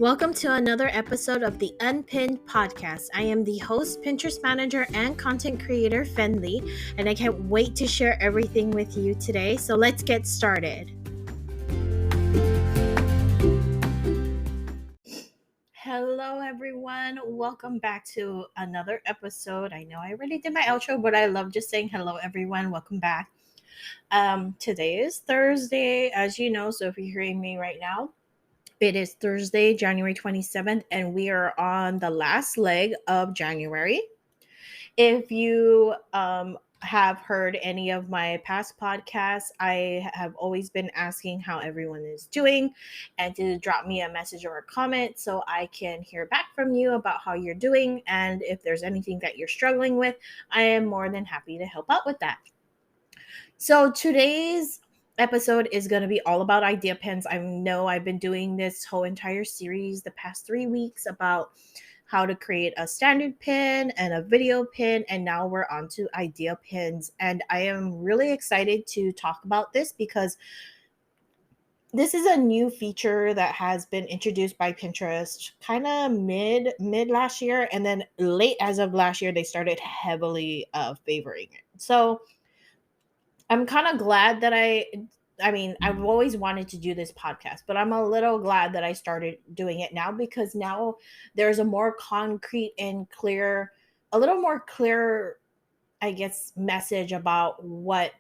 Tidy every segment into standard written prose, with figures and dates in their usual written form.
Welcome to another episode of the Unpinned Podcast. I am the host, Pinterest manager, and content creator, Fenlee, and I can't wait to share everything with you today. So let's get started. Hello, everyone. Welcome back to another episode. I know I already did my outro, but I love just saying hello, everyone. Welcome back. Today is Thursday, as you know. So if you're hearing me right now, it is Thursday, January 27th, and we are on the last leg of January. If you have heard any of my past podcasts, I have always been asking how everyone is doing and to drop me a message or a comment so I can hear back from you about how you're doing. And if there's anything that you're struggling with, I am more than happy to help out with that. So today's episode is going to be all about idea pins. I know I've been doing this whole entire series the past 3 weeks about how to create a standard pin and a video pin, and now we're on to idea pins. And I am really excited to talk about this because this is a new feature that has been introduced by Pinterest kind of mid last year, and then late as of last year they started heavily favoring it. So I'm kind of glad that I've always wanted to do this podcast, but I'm a little glad that I started doing it now because now there's a more concrete and clear, a little more clear, I guess, message about what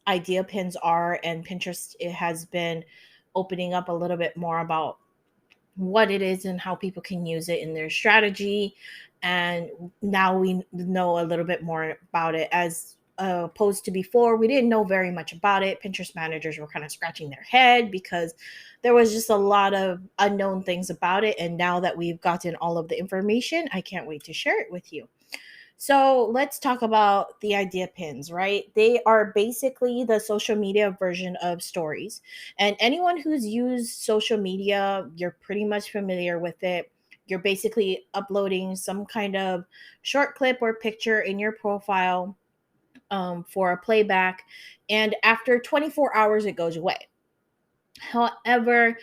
idea pins are. And Pinterest, it has been opening up a little bit more about what it is and how people can use it in their strategy. And now we know a little bit more about it as opposed to before. We didn't know very much about it. Pinterest managers were kind of scratching their head because there was just a lot of unknown things about it. And now that we've gotten all of the information, I can't wait to share it with you. So let's talk about the idea pins, right? They are basically the social media version of stories. And anyone who's used social media, you're pretty much familiar with it. You're basically uploading some kind of short clip or picture in your profile for a playback. And after 24 hours, it goes away. However,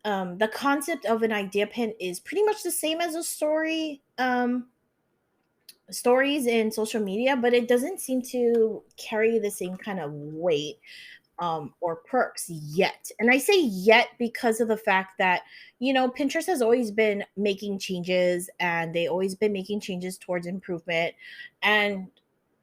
the concept of an idea pin is pretty much the same as a story. Stories in social media, but it doesn't seem to carry the same kind of weight or perks yet. And I say yet because of the fact that, Pinterest has always been making changes and they always been making changes towards improvement. And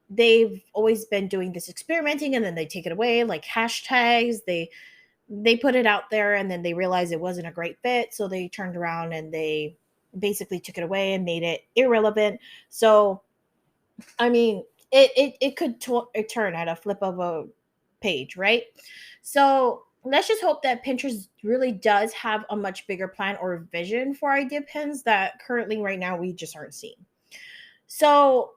they've always been doing this experimenting and then they take it away, like hashtags. They put it out there and then they realized it wasn't a great fit. So they turned around and they basically took it away and made it irrelevant. So, I mean, it could turn at a flip of a page, right? So let's just hope that Pinterest really does have a much bigger plan or vision for idea pins that currently right now we just aren't seeing. So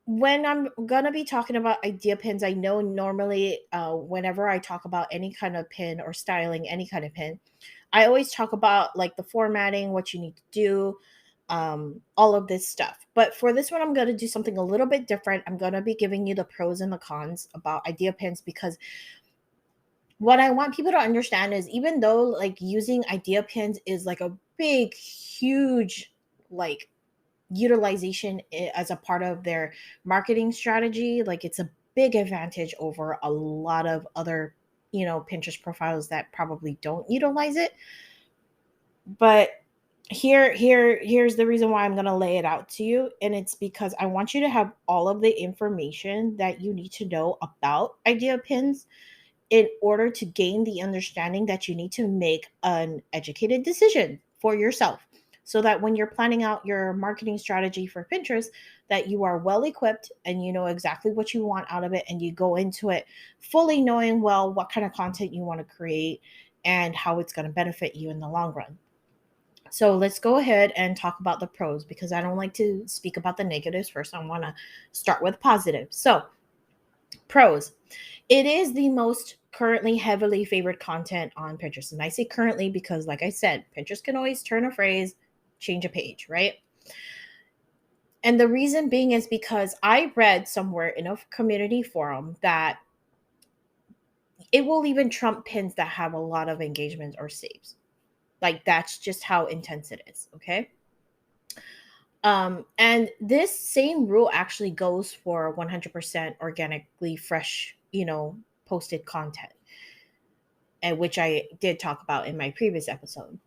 when I'm gonna be talking about idea pins, I know normally whenever I talk about any kind of pin or styling any kind of pin, I always talk about like the formatting, what you need to do, all of this stuff. But for this one, I'm going to do something a little bit different. I'm going to be giving you the pros and the cons about idea pins because what I want people to understand is even though like using idea pins is like a big, huge, like utilization as a part of their marketing strategy, like it's a big advantage over a lot of other, Pinterest profiles that probably don't utilize it. But here's the reason why I'm going to lay it out to you, and it's because I want you to have all of the information that you need to know about idea pins in order to gain the understanding that you need to make an educated decision for yourself, so that when you're planning out your marketing strategy for Pinterest, that you are well equipped and you know exactly what you want out of it, and you go into it fully knowing well what kind of content you want to create and how it's going to benefit you in the long run. So let's go ahead and talk about the pros because I don't like to speak about the negatives first. I want to start with positive. So, pros. It is the most currently heavily favored content on Pinterest. And I say currently because, like I said, Pinterest can always turn a phrase, change a page, right? And the reason being is because I read somewhere in a community forum that it will even trump pins that have a lot of engagement or saves. Like that's just how intense it is. Okay. And this same rule actually goes for 100% organically fresh, posted content, and which I did talk about in my previous episode.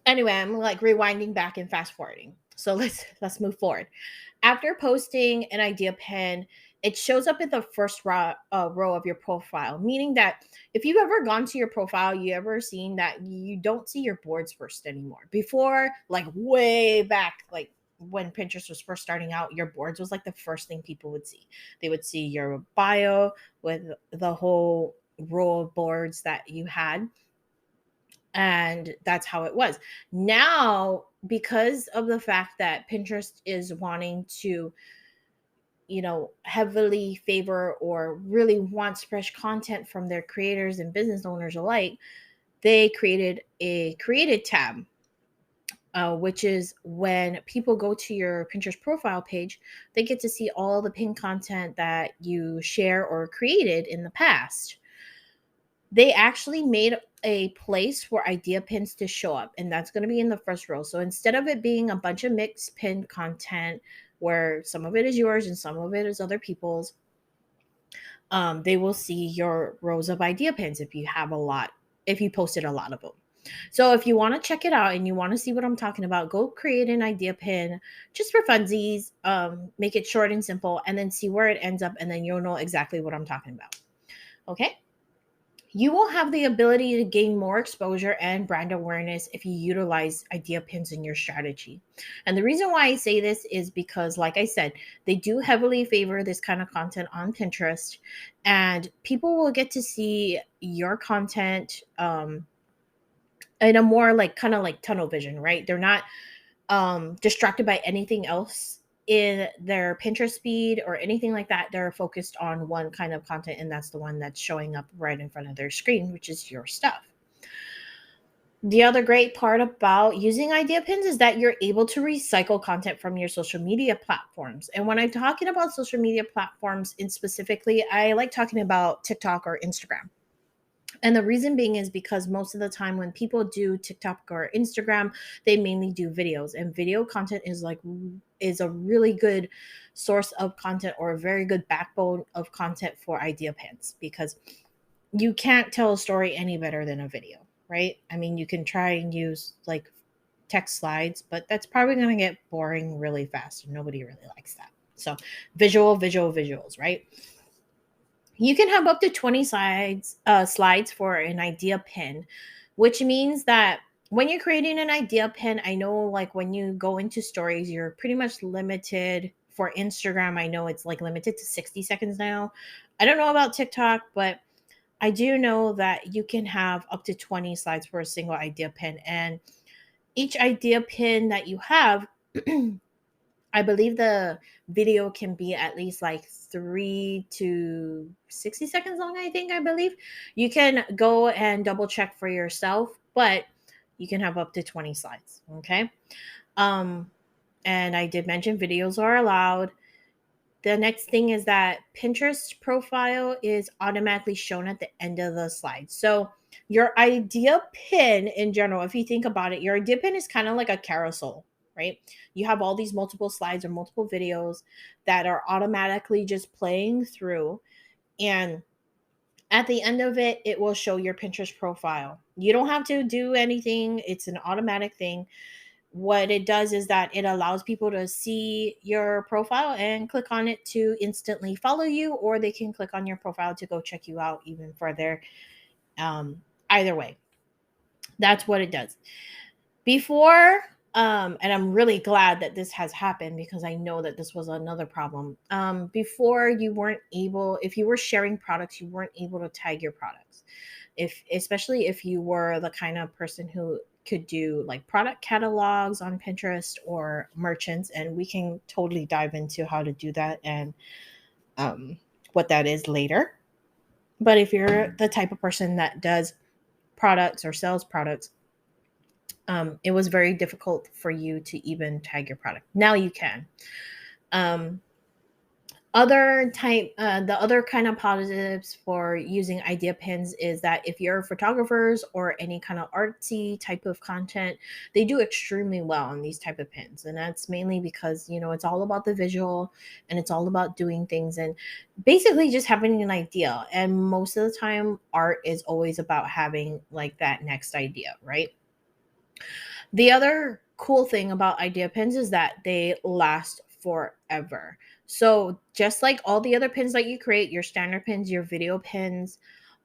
Anyway, I'm like rewinding back and fast forwarding. So let's move forward. After posting an idea pin, it shows up in the first row of your profile, meaning that if you've ever gone to your profile, you ever seen that you don't see your boards first anymore. Before, like way back, like when Pinterest was first starting out, your boards was like the first thing people would see. They would see your bio with the whole row of boards that you had, and that's how it was. Now, because of the fact that Pinterest is wanting to, heavily favor or really wants fresh content from their creators and business owners alike, they created a created tab, which is when people go to your Pinterest profile page, they get to see all the pinned content that you share or created in the past. They actually made a place for idea pins to show up, and that's going to be in the first row. So instead of it being a bunch of mixed pinned content where some of it is yours and some of it is other people's, they will see your rows of idea pins if you have a lot, if you posted a lot of them. So if you want to check it out and you want to see what I'm talking about, go create an idea pin just for funsies, make it short and simple, and then see where it ends up, and then you'll know exactly what I'm talking about. Okay. You will have the ability to gain more exposure and brand awareness if you utilize idea pins in your strategy. And the reason why I say this is because, like I said, they do heavily favor this kind of content on Pinterest, and people will get to see your content in a more like kind of like tunnel vision, right? They're not distracted by anything else in their Pinterest feed or anything like that. They're focused on one kind of content, and that's the one that's showing up right in front of their screen, which is your stuff. The other great part about using idea pins is that you're able to recycle content from your social media platforms. And when I'm talking about social media platforms in specifically, I like talking about TikTok or Instagram. And the reason being is because most of the time when people do TikTok or Instagram, they mainly do videos, and video content is a really good source of content, or a very good backbone of content for idea pins, because you can't tell a story any better than a video, right? I mean, you can try and use like text slides, but that's probably going to get boring really fast, and nobody really likes that. So visuals, right? You can have up to 20 slides for an idea pin, which means that when you're creating an idea pin, I know like when you go into stories, you're pretty much limited. For Instagram, I know it's like limited to 60 seconds now. I don't know about TikTok, but I do know that you can have up to 20 slides for a single idea pin. And each idea pin that you have, I believe the video can be at least like 3 to 60 seconds long, I believe. You can go and double check for yourself, but you can have up to 20 slides. Okay. Um, and I did mention videos are allowed. The next thing is that Pinterest profile is automatically shown at the end of the slide. So your idea pin in general, if you think about it, your idea pin is kind of like a carousel, right? You have all these multiple slides or multiple videos that are automatically just playing through. And at the end of it, it will show your Pinterest profile. You don't have to do anything, it's an automatic thing. What it does is that it allows people to see your profile and click on it to instantly follow you, or they can click on your profile to go check you out even further. Either way, that's what it does. Before, and I'm really glad that this has happened, because I know that this was another problem. Before, you weren't able, if you were sharing products, you weren't able to tag your products. Especially if you were the kind of person who could do like product catalogs on Pinterest or merchants, and we can totally dive into how to do that and what that is later. But if you're the type of person that does products or sells products, it was very difficult for you to even tag your product. Now you can. Um, The other kind of positives for using idea pins is that if you're photographers or any kind of artsy type of content, they do extremely well on these type of pins. And that's mainly because, it's all about the visual, and it's all about doing things and basically just having an idea. And most of the time, art is always about having like that next idea, right? The other cool thing about idea pins is that they last forever. So, just like all the other pins that you create, your standard pins, your video pins,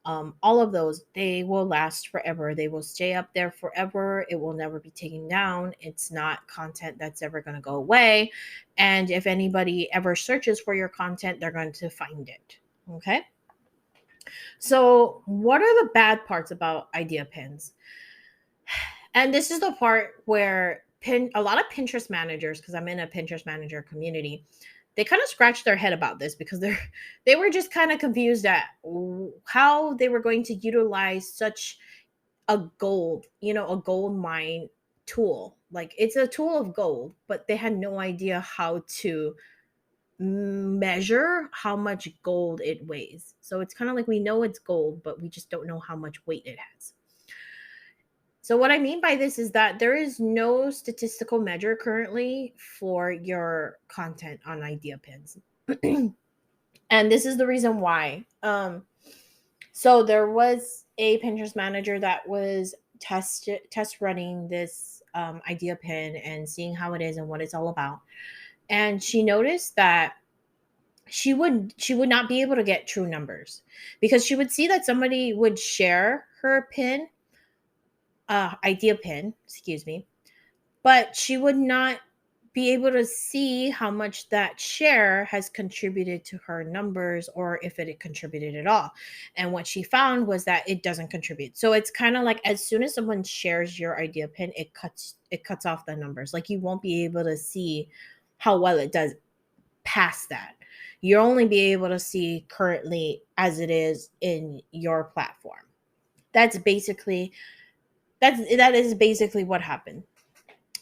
all of those, they will last forever. They will stay up there forever. It will never be taken down. It's not content that's ever going to go away. And if anybody ever searches for your content, they're going to find it. Okay. So, what are the bad parts about idea pins? And this is the part where a lot of Pinterest managers, because I'm in a Pinterest manager community, they kind of scratched their head about this because they were just kind of confused at how they were going to utilize such a gold mine tool. Like, it's a tool of gold, but they had no idea how to measure how much gold it weighs. So it's kind of like we know it's gold, but we just don't know how much weight it has. So what I mean by this is that there is no statistical measure currently for your content on idea pins. And this is the reason why. So there was a Pinterest manager that was test running this idea pin and seeing how it is and what it's all about. And she noticed that she would not be able to get true numbers, because she would see that somebody would share her pin, idea pin, excuse me, but she would not be able to see how much that share has contributed to her numbers, or if it had contributed at all. And what she found was that it doesn't contribute. So it's kind of like, as soon as someone shares your idea pin, it cuts off the numbers. Like, you won't be able to see how well it does past that. You'll only be able to see currently as it is in your platform. That is basically what happened.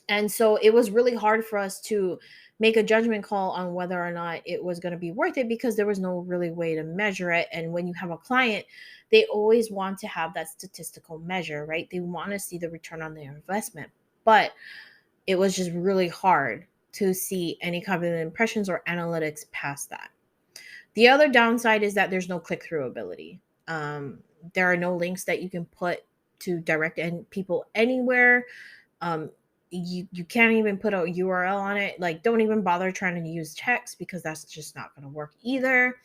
And so it was really hard for us to make a judgment call on whether or not it was going to be worth it, because there was no really way to measure it. And when you have a client, they always want to have that statistical measure, right? They want to see the return on their investment. But it was just really hard to see any kind of impressions or analytics past that. The other downside is that there's no click through ability. There are no links that you can put to direct people anywhere. You can't even put a URL on it. Like, don't even bother trying to use text, because that's just not going to work either.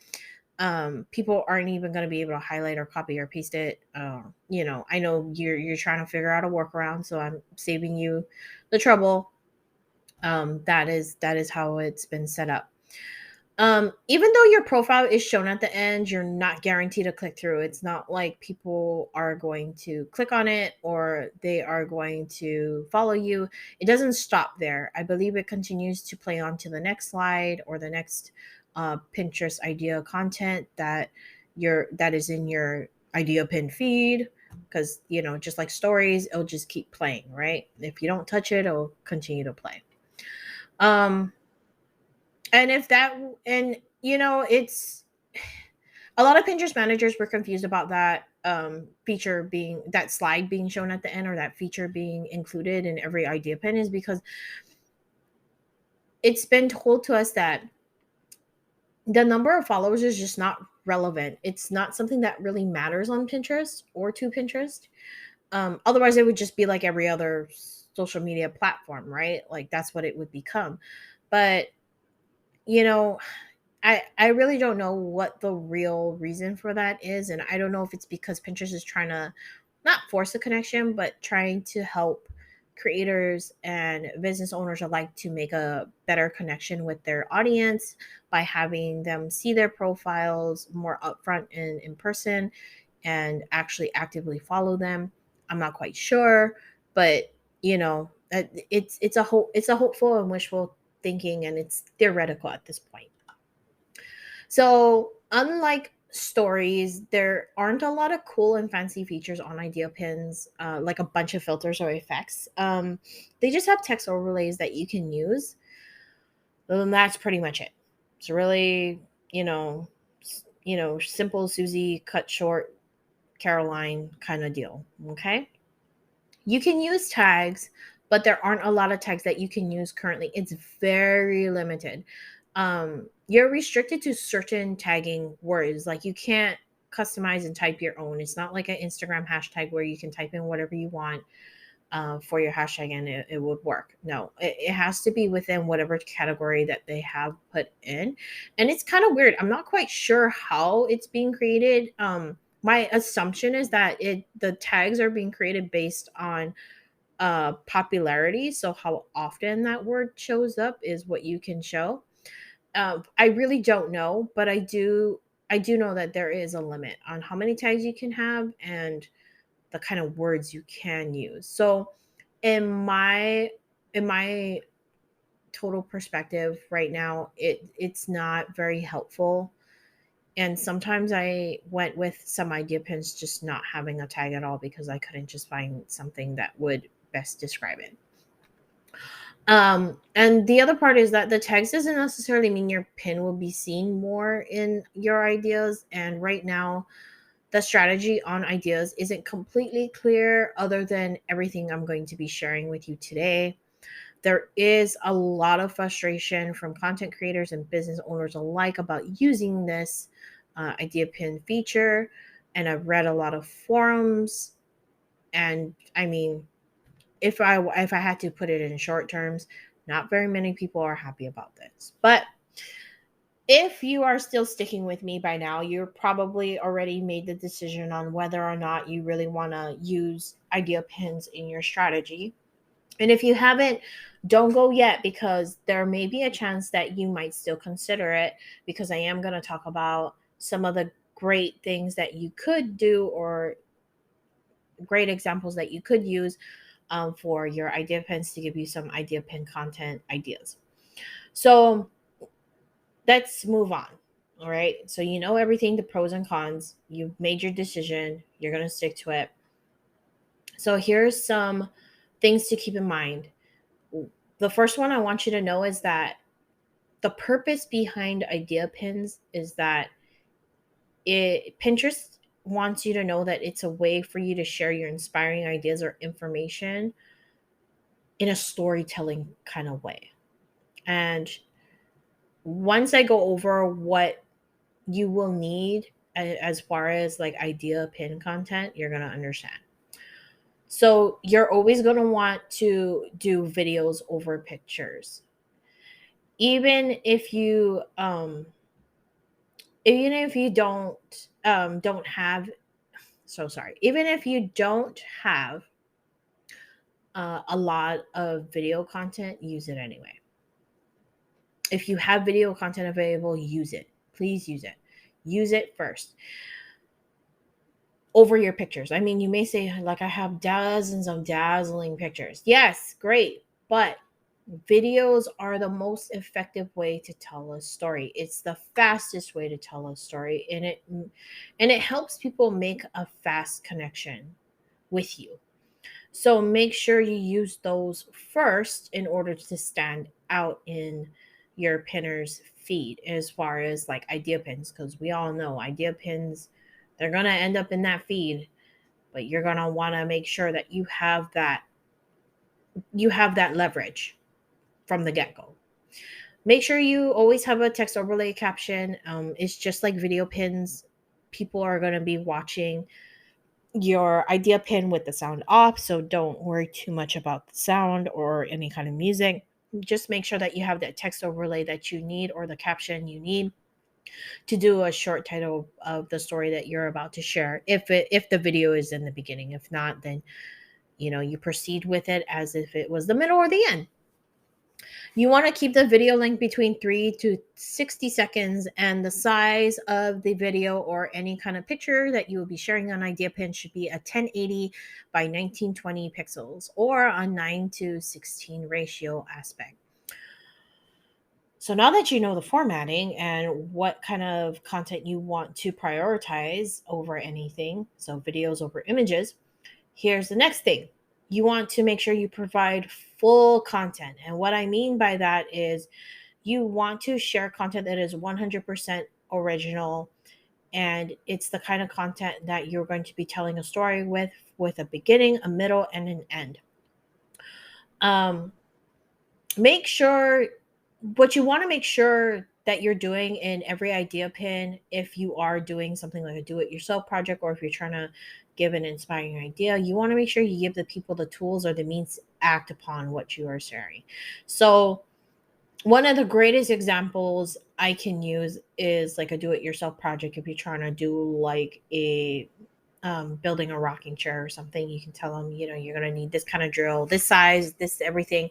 People aren't even going to be able to highlight or copy or paste it. I know you're trying to figure out a workaround, so I'm saving you the trouble. That is how it's been set up. Even though your profile is shown at the end, you're not guaranteed to click through. It's not like people are going to click on it or they are going to follow you. It doesn't stop there. I believe it continues to play on to the next slide or the next Pinterest idea content that is in your idea pin feed. Because, just like stories, it'll just keep playing, right? If you don't touch it, it'll continue to play. Um, and if that and it's a lot of Pinterest managers were confused about that feature being that slide being shown at the end, or that feature being included in every idea pin, is because it's been told to us that the number of followers is just not relevant. It's not something that really matters on Pinterest or to Pinterest. Otherwise it would just be like every other social media platform, right? Like, that's what it would become. But you know I really don't know what the real reason for that is. And I don't know if it's because Pinterest is trying to not force a connection, but trying to help creators and business owners alike to make a better connection with their audience by having them see their profiles more upfront and in person, and actually actively follow them. I'm not quite sure, but it's a hopeful and wishful thinking, and it's theoretical at this point. So, unlike stories, there aren't a lot of cool and fancy features on idea pins, like a bunch of filters or effects. They just have text overlays that you can use. And that's pretty much it. It's really you know, simple Susie cut short Caroline kind of deal. Okay. You can use tags, but there aren't a lot of tags that you can use currently. It's very limited. You're restricted to certain tagging words. Like you can't customize and type your own. It's not like an Instagram hashtag where you can type in whatever you want for your hashtag and it would work. No, it has to be within whatever category that they have put in. And it's kind of weird. I'm not quite sure how it's being created. My assumption is that the tags are being created based on popularity. So how often that word shows up is what you can show. I really don't know, but I do know that there is a limit on how many tags you can have and the kind of words you can use. So in my total perspective right now, it's not very helpful. And sometimes I went with some idea pins just not having a tag at all because I couldn't just find something that would best describe it. And the other part is that the tags doesn't necessarily mean your pin will be seen more in your ideas. And right now, the strategy on ideas isn't completely clear, other than everything I'm going to be sharing with you today. There is a lot of frustration from content creators and business owners alike about using this idea pin feature. And I've read a lot of forums. And I mean, if I had to put it in short terms, not very many people are happy about this. But if you are still sticking with me by now, you're probably already made the decision on whether or not you really want to use idea pins in your strategy. And if you haven't, don't go yet because there may be a chance that you might still consider it, because I am going to talk about some of the great things that you could do, or great examples that you could use for your idea pins to give you some idea pin content ideas. So let's move on. All right. So you know everything, the pros and cons. You've made your decision. You're going to stick to it. So here's some things to keep in mind. The first one I want you to know is that the purpose behind idea pins is that Pinterest wants you to know that it's a way for you to share your inspiring ideas or information in a storytelling kind of way. And once I go over what you will need as far as like idea pin content, you're going to understand. So you're always going to want to do videos over pictures. Even if you don't have, so sorry, even if you don't have a lot of video content, use it anyway. If you have video content available, use it. Please use it. Use it first over your pictures. I mean, you may say, like, I have dozens of dazzling pictures. Yes, great. But videos are the most effective way to tell a story. It's the fastest way to tell a story, and it helps people make a fast connection with you. So make sure you use those first in order to stand out in your pinner's feed as far as like idea pins, because we all know idea pins, they're going to end up in that feed, but you're going to want to make sure that you have that leverage from the get-go. Make sure you always have a text overlay caption. It's just like video pins. People are going to be watching your idea pin with the sound off, so don't worry too much about the sound or any kind of music. Just make sure that you have that text overlay that you need, or the caption you need, to do a short title of the story that you're about to share, if the video is in the beginning. If not, then you proceed with it as if it was the middle or the end. You want to keep the video length between 3 to 60 seconds, and the size of the video or any kind of picture that you will be sharing on idea pin should be a 1080 by 1920 pixels, or a 9:16 ratio aspect. So now that you know the formatting and what kind of content you want to prioritize over anything, so videos over images, here's the next thing. You want to make sure you provide full content. And what I mean by that is you want to share content that is 100% original, and it's the kind of content that you're going to be telling a story with a beginning, a middle, and an end. Um, Make sure what you want to make sure that you're doing in every idea pin, if you are doing something like a do-it-yourself project, or if you're trying to give an inspiring idea, you want to make sure you give the people the tools or the means to act upon what you are sharing. So one of the greatest examples I can use is like a do-it-yourself project. If you're trying to do like a building a rocking chair or something, you can tell them, you're going to need this kind of drill, this size, this everything.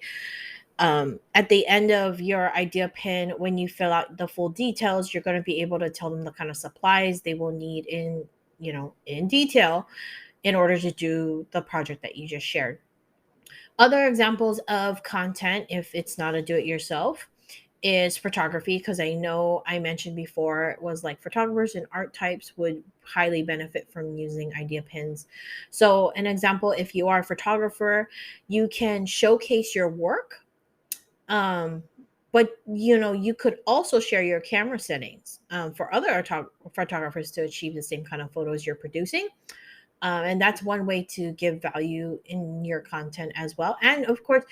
At the end of your idea pin, when you fill out the full details, you're going to be able to tell them the kind of supplies they will need in detail in order to do the project that you just shared. Other examples of content, if it's not a do it yourself, is photography, because I know I mentioned before it was like photographers and art types would highly benefit from using idea pins. So an example, if you are a photographer, you can showcase your work, um, but you could also share your camera settings for other photographers to achieve the same kind of photos you're producing. And that's one way to give value in your content as well. And of course,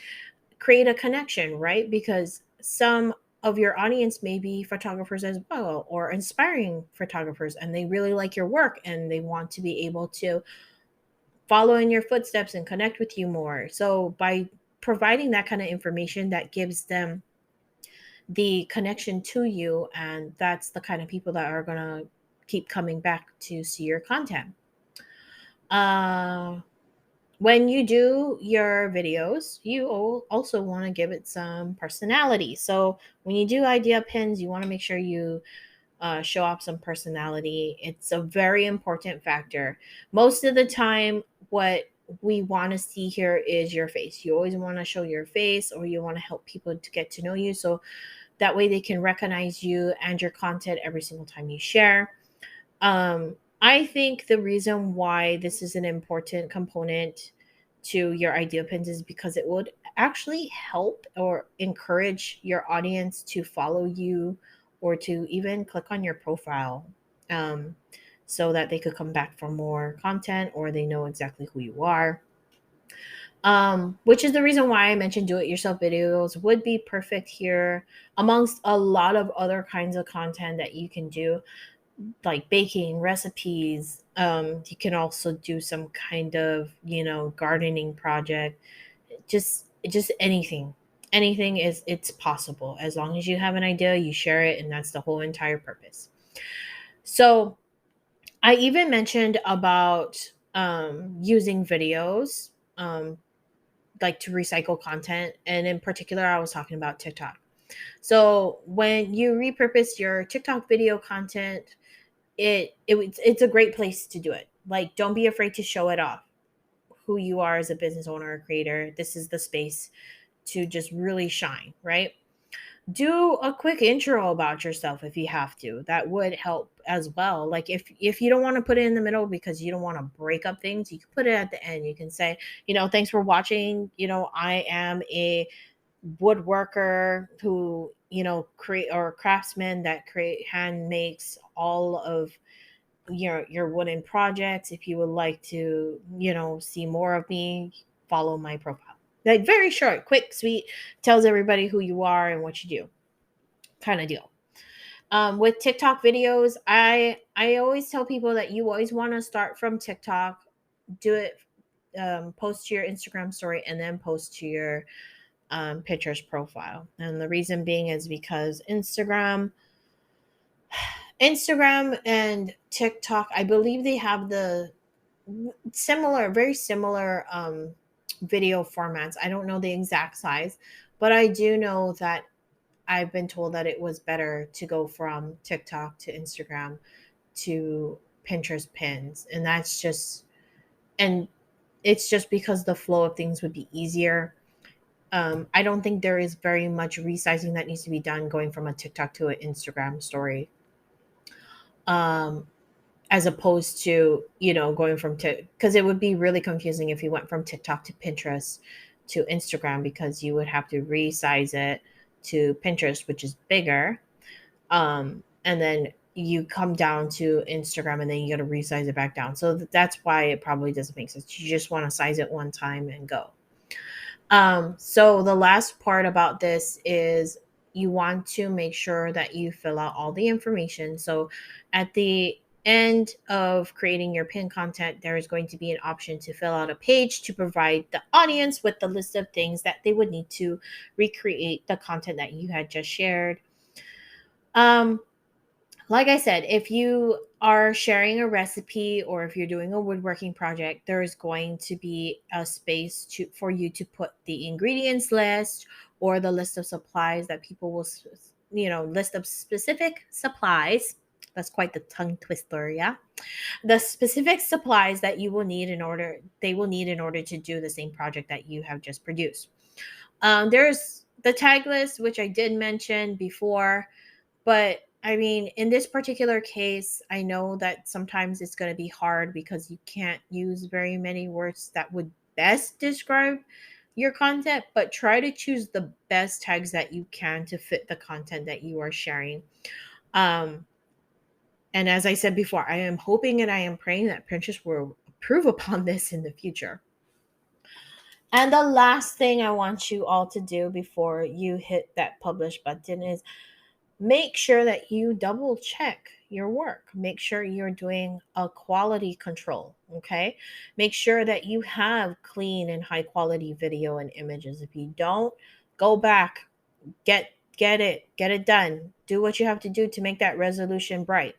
create a connection, right? Because some of your audience may be photographers as well, or inspiring photographers, and they really like your work and they want to be able to follow in your footsteps and connect with you more. So by providing that kind of information, that gives them the connection to you, and that's the kind of people that are going to keep coming back to see your content. uh when you do your videos, you also want to give it some personality. So when you do idea pins, you want to make sure you show off some personality. It's a very important factor. Most of the time, what we want to see here is your face. You always want to show your face, or you want to help people to get to know you, so that way they can recognize you and your content every single time you share. I think the reason why this is an important component to your idea pins is because it would actually help or encourage your audience to follow you, or to even click on your profile, um, so that they could come back for more content, or they know exactly who you are. Which is the reason why I mentioned do it yourself videos would be perfect here, amongst a lot of other kinds of content that you can do, like baking recipes. You can also do some kind of gardening project. Just anything is it's possible, as long as you have an idea, you share it, and that's the whole entire purpose. So I even mentioned about using videos, like to recycle content, and in particular I was talking about TikTok. So when you repurpose your TikTok video content, it's a great place to do it. Like, don't be afraid to show it off, who you are as a business owner or creator. This is the space to just really shine, right? Do a quick intro about yourself if you have to. That would help as well. Like, if you don't want to put it in the middle because you don't want to break up things, you can put it at the end. You can say, thanks for watching. I am a woodworker who create, or craftsman that create hand makes all of your wooden projects. If you would like to see more of me, follow my profile. Like, very short, quick, sweet, tells everybody who you are and what you do, kind of deal. With TikTok videos, I always tell people that you always want to start from TikTok, do it, post to your Instagram story, and then post to your Pinterest profile. And the reason being is because Instagram and TikTok, I believe they have the very similar video formats. I don't know the exact size, but I do know that I've been told that it was better to go from TikTok to Instagram to Pinterest pins. And it's just because the flow of things would be easier. I don't think there is very much resizing that needs to be done going from a TikTok to an Instagram story. Um, as opposed to going from because it would be really confusing if you went from TikTok to Pinterest to Instagram, because you would have to resize it to Pinterest, which is bigger, and then you come down to Instagram and then you got to resize it back down. So that's why it probably doesn't make sense. You just want to size it one time and go. So the last part about this is you want to make sure that you fill out all the information. So at the end of creating your pin content, there is going to be an option to fill out a page to provide the audience with the list of things that they would need to recreate the content that you had just shared. Um, like I said, if you are sharing a recipe or if you're doing a woodworking project, there is going to be a space for you to put the ingredients list or the list of supplies that people will, list of specific supplies. That's quite the tongue twister, yeah. The specific supplies that they will need in order to do the same project that you have just produced. There's the tag list, which I did mention before. But I mean, in this particular case, I know that sometimes it's going to be hard because you can't use very many words that would best describe your content, but try to choose the best tags that you can to fit the content that you are sharing. Um, and as I said before, I am hoping and I am praying that Pinterest will improve upon this in the future. And the last thing I want you all to do before you hit that publish button is make sure that you double check your work. Make sure you're doing a quality control, okay? Make sure that you have clean and high quality video and images. If you don't, go back, get it done. Do what you have to do to make that resolution bright.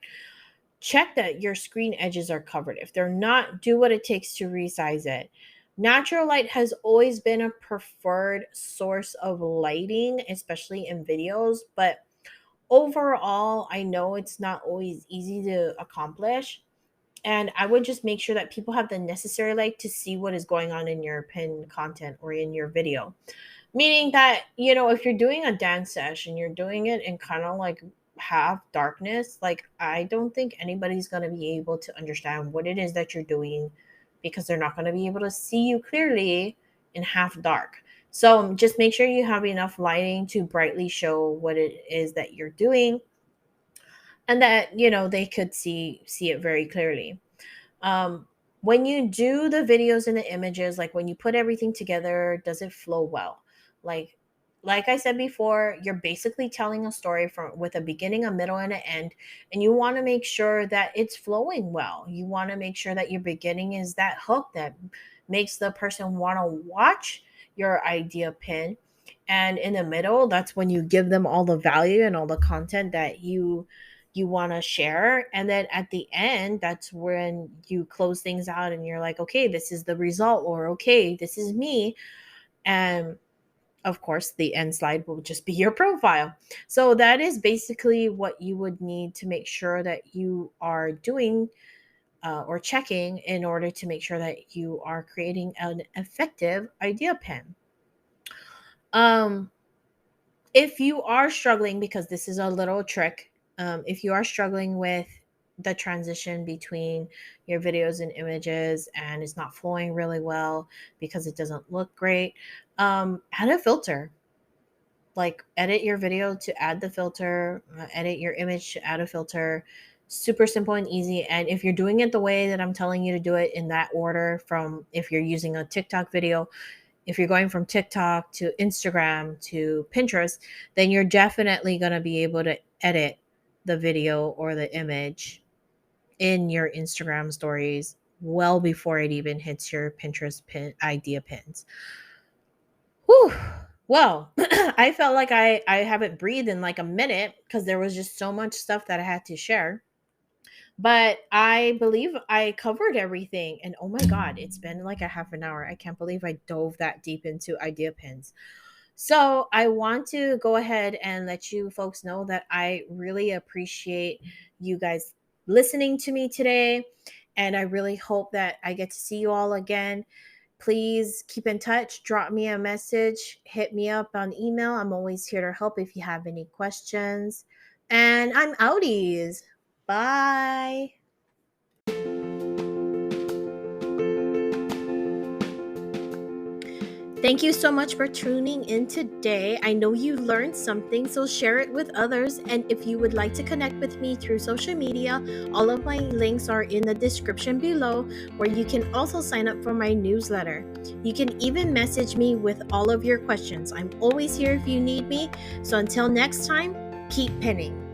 Check that your screen edges are covered. If they're not, do what it takes to resize it. Natural light has always been a preferred source of lighting, especially in videos, but overall, I know it's not always easy to accomplish. And I would just make sure that people have the necessary light to see what is going on in your pin content or in your video. Meaning that, if you're doing a dance session, you're doing it in kind of like half darkness, like I don't think anybody's going to be able to understand what it is that you're doing because they're not going to be able to see you clearly in half dark. So just make sure you have enough lighting to brightly show what it is that you're doing and that, they could see it very clearly. um, when you do the videos and the images, like when you put everything together, does it flow well? like like I said before, you're basically telling a story from with a beginning, a middle, and an end, and you want to make sure that it's flowing well. You want to make sure that your beginning is that hook that makes the person want to watch your idea pin, and in the middle, that's when you give them all the value and all the content that you want to share. And then at the end, that's when you close things out and you're like, okay, this is the result, or okay, this is me. And of course, the end slide will just be your profile. So that is basically what you would need to make sure that you are doing or checking in order to make sure that you are creating an effective idea pin. Um, if you are struggling, because this is a little trick, if you are struggling with the transition between your videos and images and it's not flowing really well because it doesn't look great, add a filter. Like edit your video to add the filter, edit your image to add a filter. Super simple and easy. And if you're doing it the way that I'm telling you to do it in that order, from if you're using a TikTok video, if you're going from TikTok to Instagram to Pinterest, then you're definitely going to be able to edit the video or the image in your Instagram stories well before it even hits your Pinterest idea pins. Whew. Well, I felt like I haven't breathed in like a minute because there was just so much stuff that I had to share. But I believe I covered everything. And oh my God, it's been like a half an hour. I can't believe I dove that deep into idea pins. So I want to go ahead and let you folks know that I really appreciate you guys listening to me today. And I really hope that I get to see you all again. Please keep in touch. Drop me a message. Hit me up on email. I'm always here to help if you have any questions. And I'm outies. Bye. Thank you so much for tuning in today. I know you learned something, so share it with others. And if you would like to connect with me through social media, all of my links are in the description below, where you can also sign up for my newsletter. You can even message me with all of your questions. I'm always here if you need me. So until next time, keep pinning.